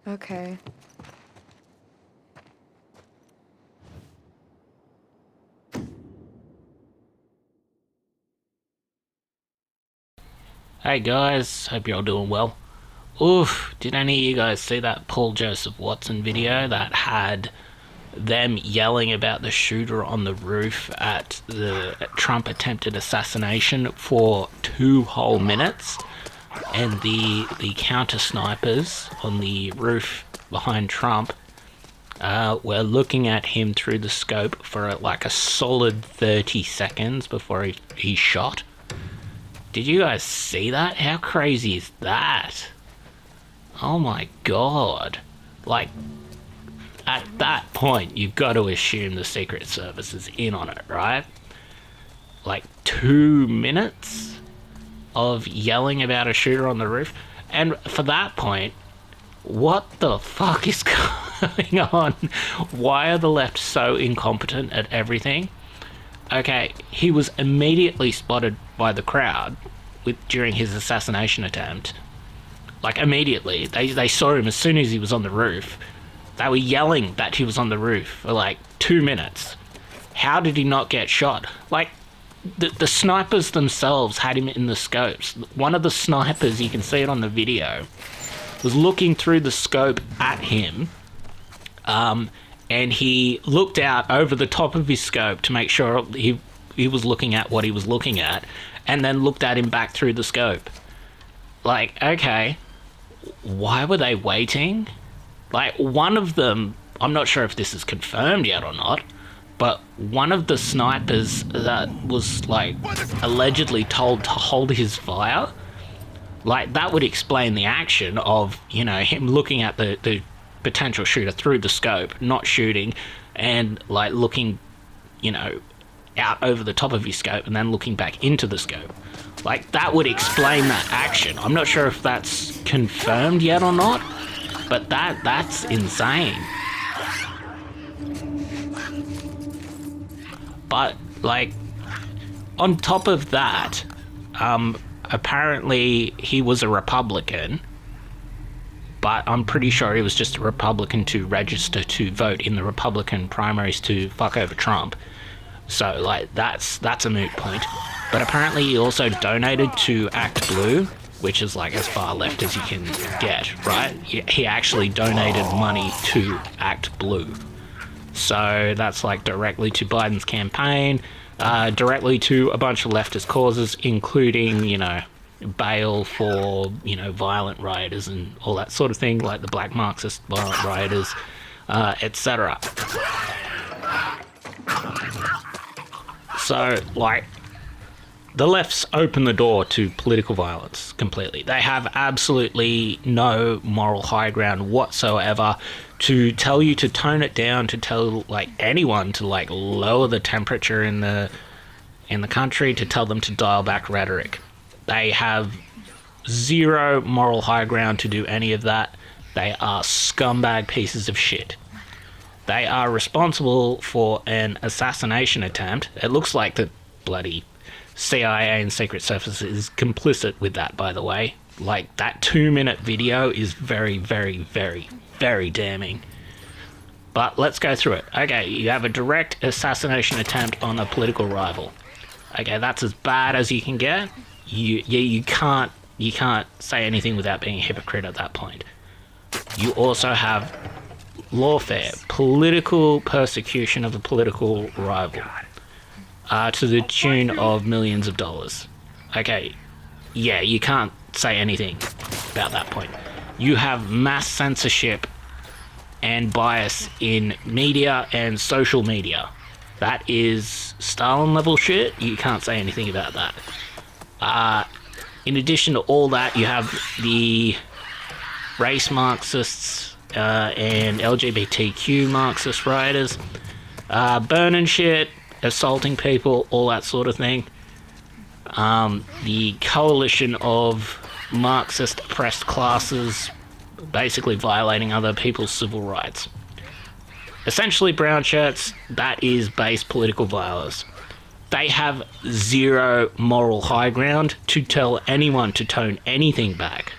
Okay. Hey guys, hope you're all doing well. Oof, did any of you guys see that Paul Joseph Watson video that had them yelling about the shooter on the roof at the Trump attempted assassination for 2 whole minutes? And the counter snipers on the roof behind Trump were looking at him through the scope for like a solid 30 seconds before he shot. Did you guys see that? How crazy is that? Oh my god. Like, at that point, you've got to assume the Secret Service is in on it, right? Like, 2 minutes of yelling about a shooter on the roof? And for that point, what the fuck is going on? Why are the left so incompetent at everything? Okay, he was immediately spotted by the crowd during his assassination attempt. Like, immediately. They saw him as soon as he was on the roof. They were yelling that he was on the roof for like 2 minutes. How did he not get shot? Like, the snipers themselves had him in the scopes. One of the snipers, you can see it on the video, was looking through the scope at him, and he looked out over the top of his scope to make sure he was looking at what he was looking at, and then looked at him back through the scope. Like, okay, why were they waiting? Like, one of them, I'm not sure if this is confirmed yet or not, but one of the snipers that was, like, allegedly told to hold his fire, like, that would explain the action of, you know, him looking at the potential shooter through the scope, not shooting, and, like, looking, you know, out over the top of his scope and then looking back into the scope. Like, that would explain that action. I'm not sure if that's confirmed yet or not, but that's insane. But, like, on top of that, apparently he was a Republican, but I'm pretty sure he was just a Republican to register to vote in the Republican primaries to fuck over Trump. So, like, that's a moot point. But apparently he also donated to Act Blue, which is, like, as far left as you can get, right? He actually donated money to Act Blue. So that's, like, directly to Biden's campaign, directly to a bunch of leftist causes, including, you know, bail for, you know, violent rioters and all that sort of thing, like the black Marxist violent rioters, etc. So, like, the left's opened the door to political violence completely. They have absolutely no moral high ground whatsoever to tell you to tone it down, to tell, like, anyone to, like, lower the temperature in the country, to tell them to dial back rhetoric. They have zero moral high ground to do any of that. They are scumbag pieces of shit. They are responsible for an assassination attempt. It looks like the bloody CIA and Secret Service is complicit with that, by the way. Like, that 2-minute video is very, very, very, very damning. But let's go through it. Okay, you have a direct assassination attempt on a political rival. Okay, that's as bad as you can get. You can't say anything without being a hypocrite at that point. You also have lawfare, political persecution of a political rival, to the tune of millions of dollars. Okay, yeah, you can't say anything about that point. You have mass censorship and bias in media and social media. That is Stalin level shit. You can't say anything about that. In addition to all that, you have the race Marxists and LGBTQ Marxist rioters burning shit, assaulting people, all that sort of thing. The coalition of Marxist oppressed classes basically violating other people's civil rights. Essentially, brown shirts, that is base political violence. They have zero moral high ground to tell anyone to tone anything back.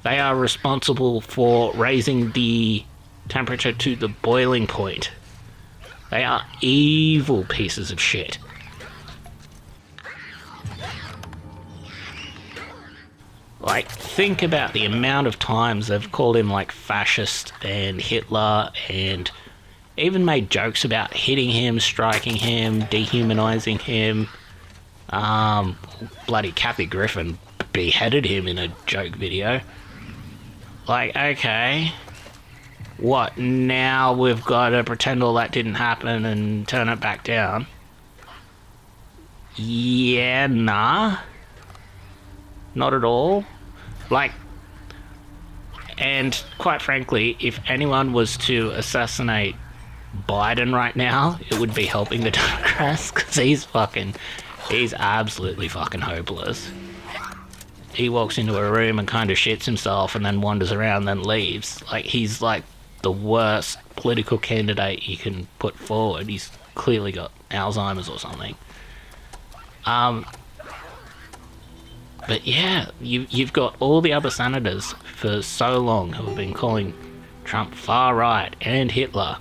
They are responsible for raising the temperature to the boiling point. They are evil pieces of shit. Like, think about the amount of times they've called him like fascist and Hitler, and even made jokes about hitting him, striking him, dehumanizing him. Bloody Kathy Griffin beheaded him in a joke video. Like, okay, what, now we've got to pretend all that didn't happen and turn it back down? Yeah, nah. Not at all. Like, and quite frankly, if anyone was to assassinate Biden right now, it would be helping the Democrats, because he's absolutely fucking hopeless. He walks into a room and kind of shits himself and then wanders around, then leaves. Like, he's like the worst political candidate you can put forward. He's clearly got Alzheimer's or something. But yeah, you've got all the other senators for so long who have been calling Trump far right and Hitler.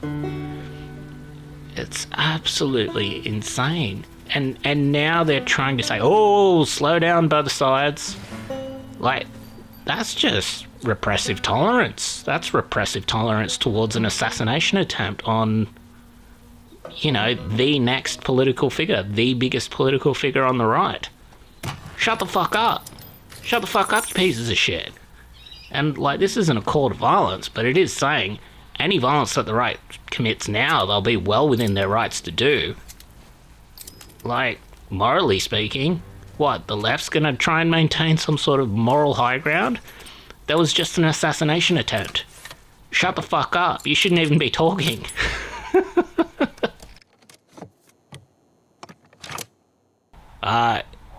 It's absolutely insane. And now they're trying to say, oh, slow down both sides. Like, that's just repressive tolerance. That's repressive tolerance towards an assassination attempt on, you know, the next political figure, the biggest political figure on the right. Shut the fuck up. Shut the fuck up, you pieces of shit. And, like, this isn't a call to violence, but it is saying any violence that the right commits now, they'll be well within their rights to do. Like, morally speaking, what, the left's gonna try and maintain some sort of moral high ground? That was just an assassination attempt. Shut the fuck up. You shouldn't even be talking.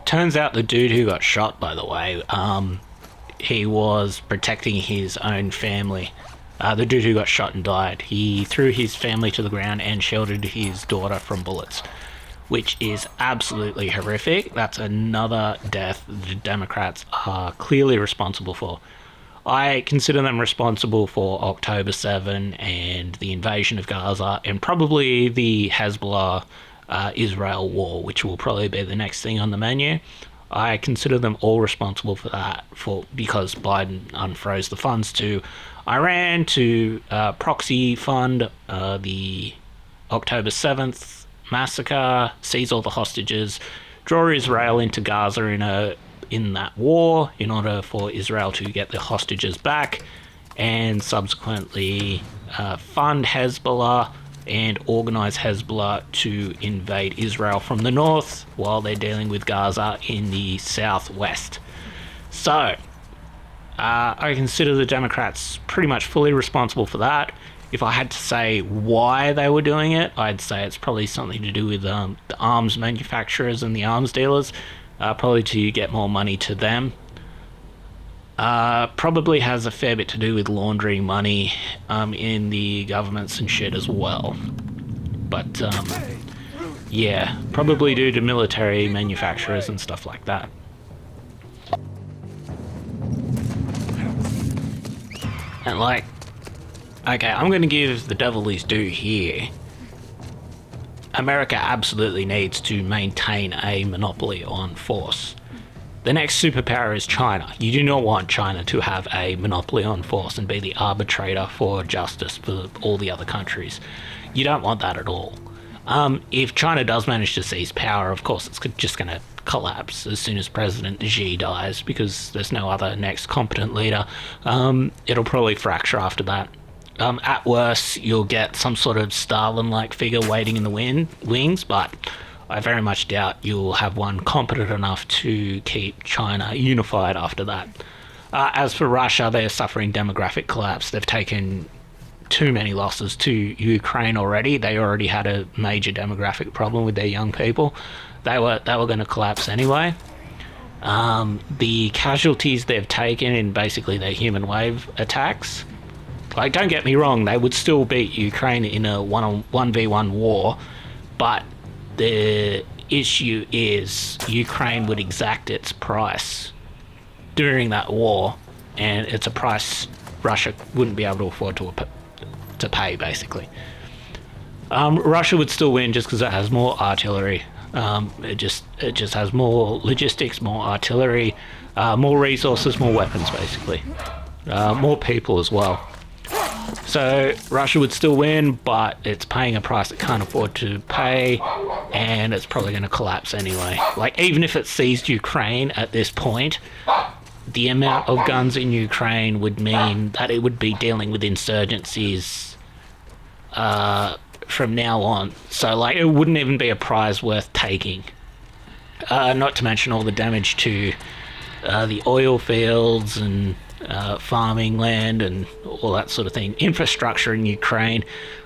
Turns out the dude who got shot, by the way, he was protecting his own family. The dude who got shot and died, he threw his family to the ground and sheltered his daughter from bullets, which is absolutely horrific. That's another death the Democrats are clearly responsible for. I consider them responsible for October 7 and the invasion of Gaza, and probably the Hezbollah Israel war, which will probably be the next thing on the menu. I consider them all responsible for that, because Biden unfroze the funds to Iran to proxy fund the October 7th massacre, seize all the hostages, draw Israel into Gaza in that war in order for Israel to get the hostages back, and subsequently fund Hezbollah and organise Hezbollah to invade Israel from the north while they're dealing with Gaza in the southwest. So, I consider the Democrats pretty much fully responsible for that. If I had to say why they were doing it, I'd say it's probably something to do with the arms manufacturers and the arms dealers, probably to get more money to them. Probably has a fair bit to do with laundering money in the governments and shit as well. But, yeah, probably due to military manufacturers and stuff like that. And, like, okay, I'm going to give the devil his due here. America absolutely needs to maintain a monopoly on force. The next superpower is China. You do not want China to have a monopoly on force and be the arbitrator for justice for all the other countries. You don't want that at all. If China does manage to seize power, of course, it's just going to collapse as soon as President Xi dies, because there's no other next competent leader. It'll probably fracture after that. At worst, you'll get some sort of Stalin-like figure waiting in the wings, but I very much doubt you'll have one competent enough to keep China unified after that. As for Russia, they're suffering demographic collapse. They've taken too many losses to Ukraine already. They already had a major demographic problem with their young people. They were going to collapse anyway. The casualties they've taken in basically their human wave attacks, like, don't get me wrong, they would still beat Ukraine in a 1v1 war, but the issue is Ukraine would exact its price during that war and it's a price Russia wouldn't be able to afford to pay, basically. Russia would still win just because it has more artillery. It just has more logistics, more artillery, more resources, more weapons, basically. More people as well. So Russia would still win, but it's paying a price it can't afford to pay, and it's probably going to collapse anyway. Like, even if it seized Ukraine at this point, the amount of guns in Ukraine would mean that it would be dealing with insurgencies from now on. So, like, it wouldn't even be a prize worth taking. Not to mention all the damage to the oil fields and farming land and all that sort of thing. Infrastructure in Ukraine,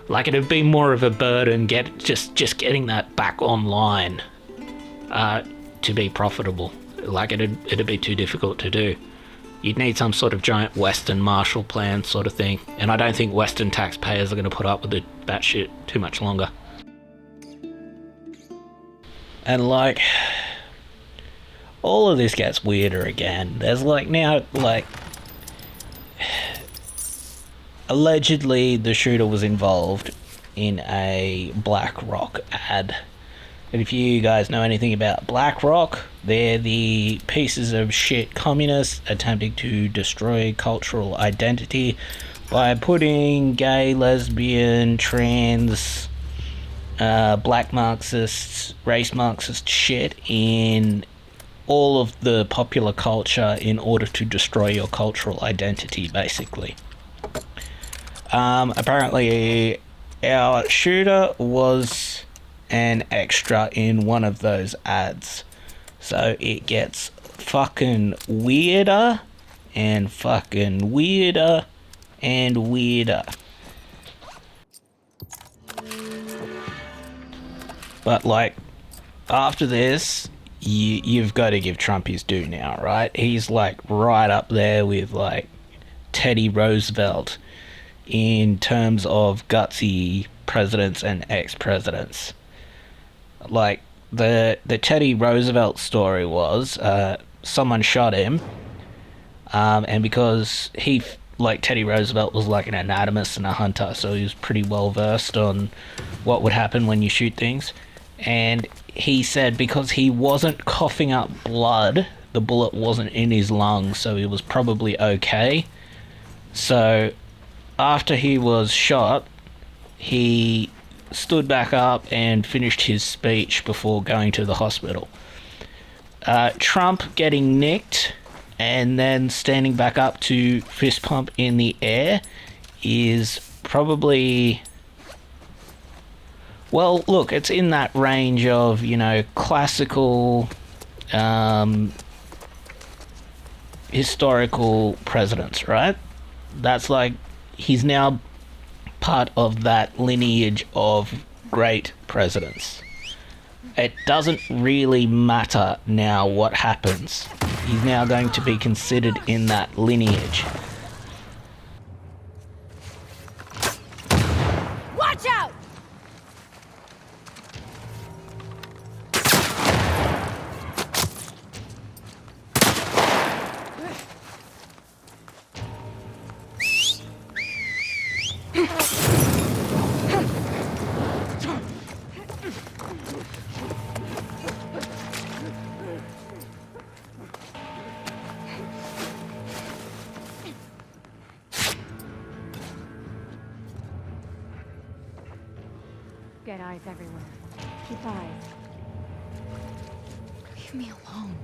like, it'd be more of a burden just getting that back online to be profitable. Like, it'd be too difficult to do. You'd need some sort of giant Western Marshall Plan sort of thing, and I don't think Western taxpayers are going to put up with that shit too much longer. And, like, all of this gets weirder again. There's, like, now, like, allegedly the shooter was involved in a BlackRock ad. And if you guys know anything about BlackRock, they're the pieces of shit communists attempting to destroy cultural identity by putting gay, lesbian, trans, black Marxists, race Marxist shit in all of the popular culture in order to destroy your cultural identity, basically. Apparently our shooter was an extra in one of those ads. So it gets fucking weirder and fucking weirder and weirder. But, like, after this, you've got to give Trump his due now, right? He's, like, right up there with, like, Teddy Roosevelt in terms of gutsy presidents and ex-presidents. Like, the Teddy Roosevelt story was someone shot him, and because he, like, Teddy Roosevelt was like an anatomist and a hunter, so he was pretty well versed on what would happen when you shoot things. And he said because he wasn't coughing up blood, the bullet wasn't in his lungs, so he was probably okay. So after he was shot, he stood back up and finished his speech before going to the hospital. Trump getting nicked and then standing back up to fist pump in the air is probably... Well, look, it's in that range of, you know, classical, historical presidents, right? That's like, he's now part of that lineage of great presidents. It doesn't really matter now what happens. He's now going to be considered in that lineage. Watch out! Get eyes everywhere. Keep eyes. Leave me alone.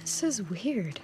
This is weird.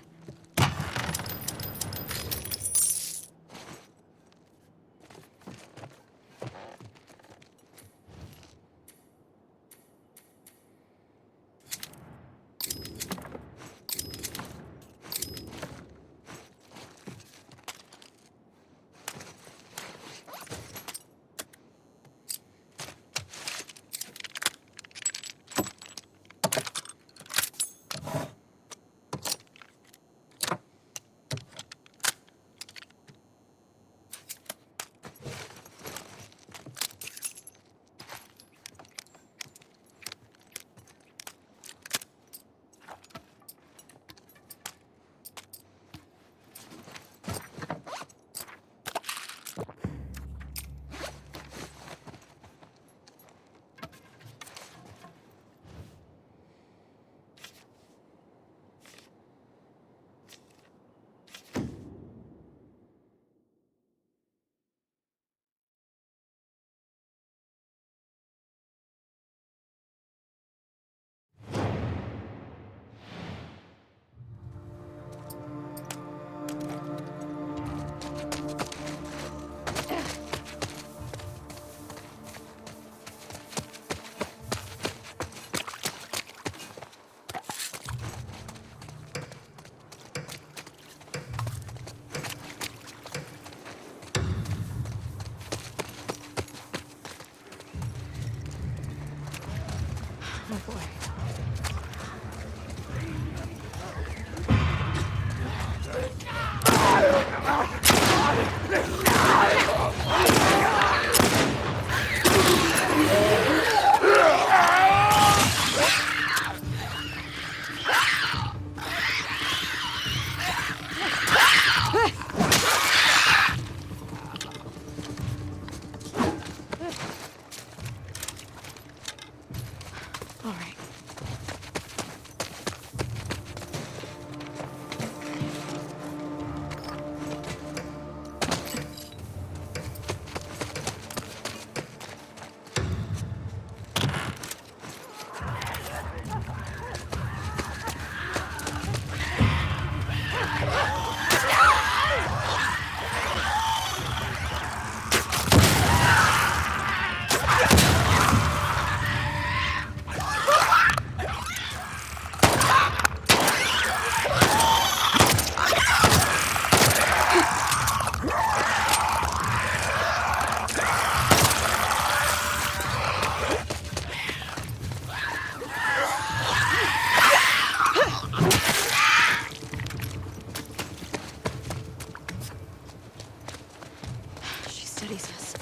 Oh boy. All right. She studies us.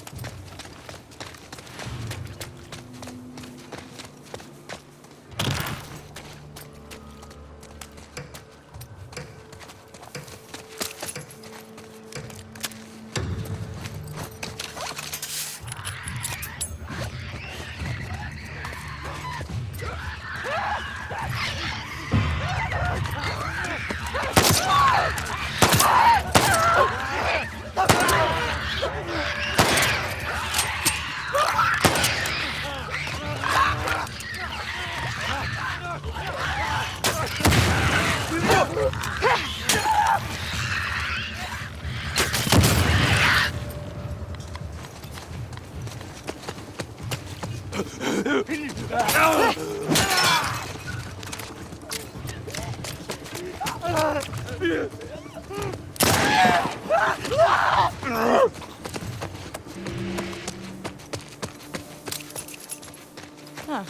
Huh.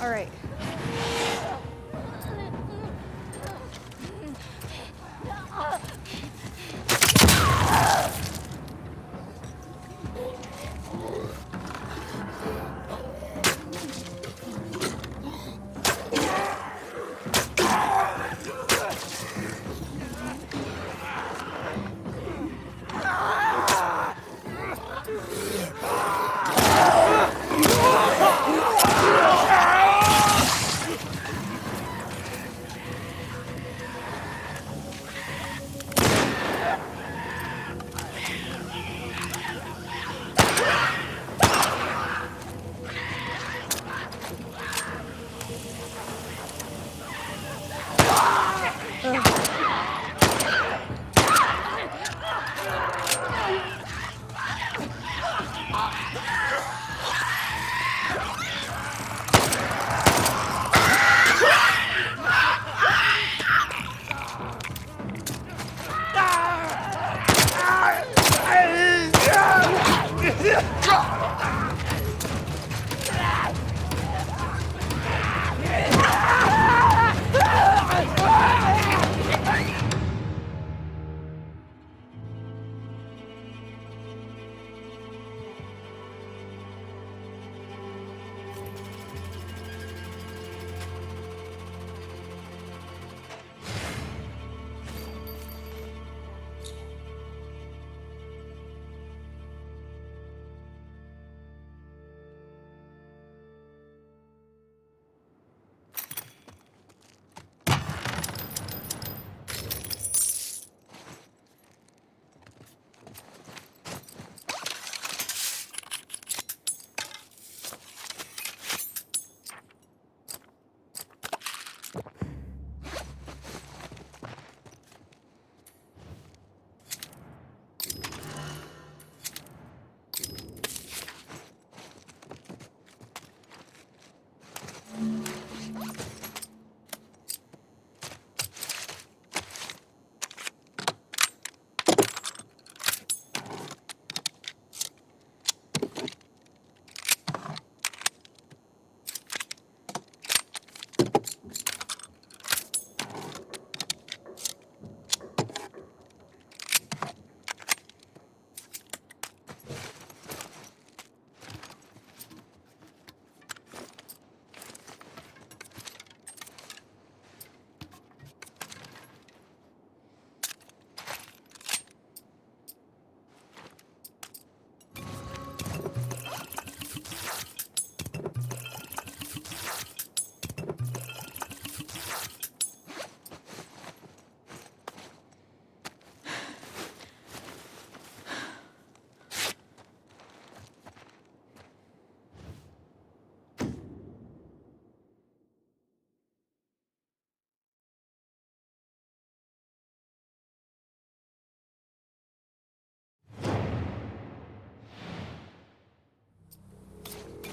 All right.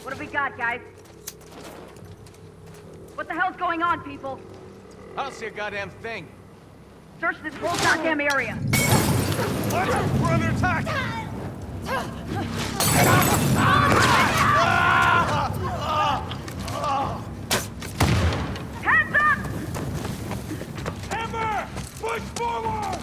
What have we got, guys? What the hell's going on, people? I don't see a goddamn thing. Search this whole goddamn area. We're under attack! Hands up! Amber! Push forward!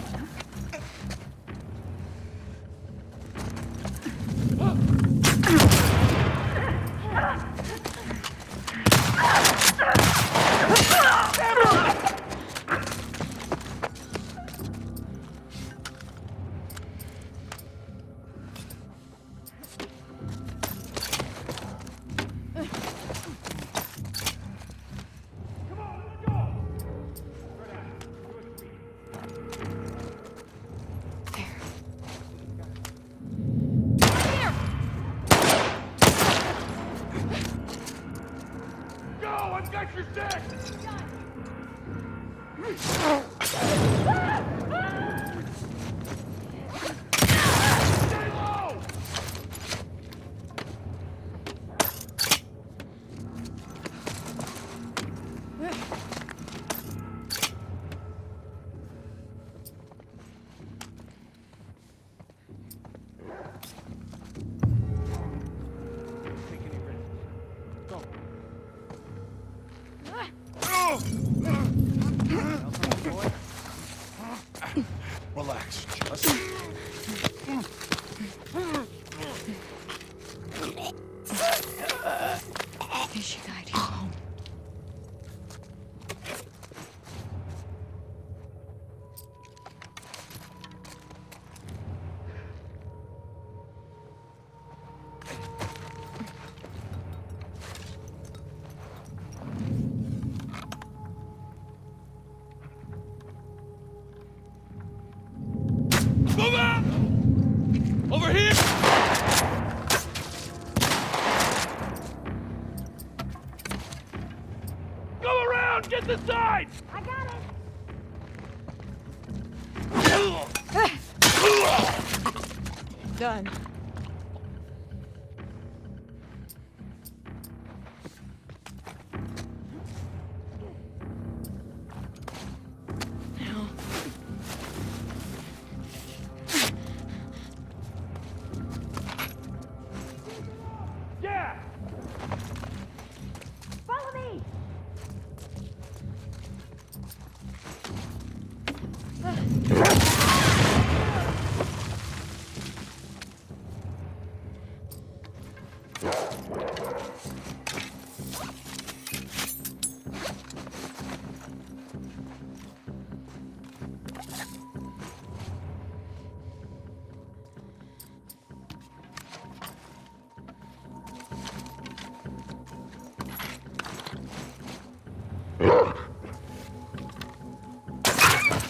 I've got your stick! Stay low! Take any risks. Go. Relax, just. Is she guiding you home? Move out! Over here! Go around! Get the side! I got it! Done. Yeah! Follow me!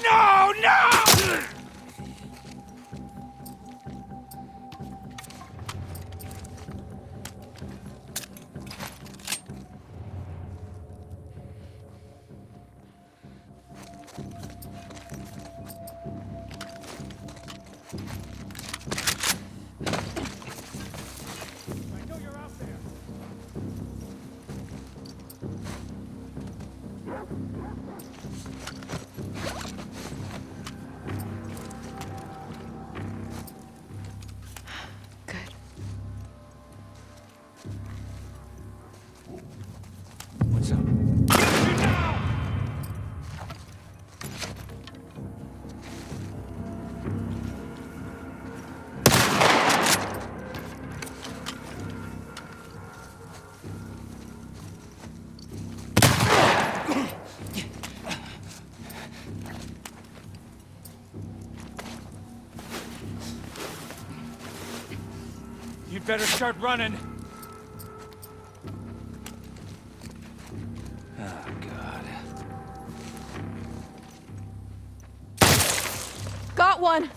No! No! I know you're out there. Good. What's up? Now! You'd better start running. Oh, God. Got one.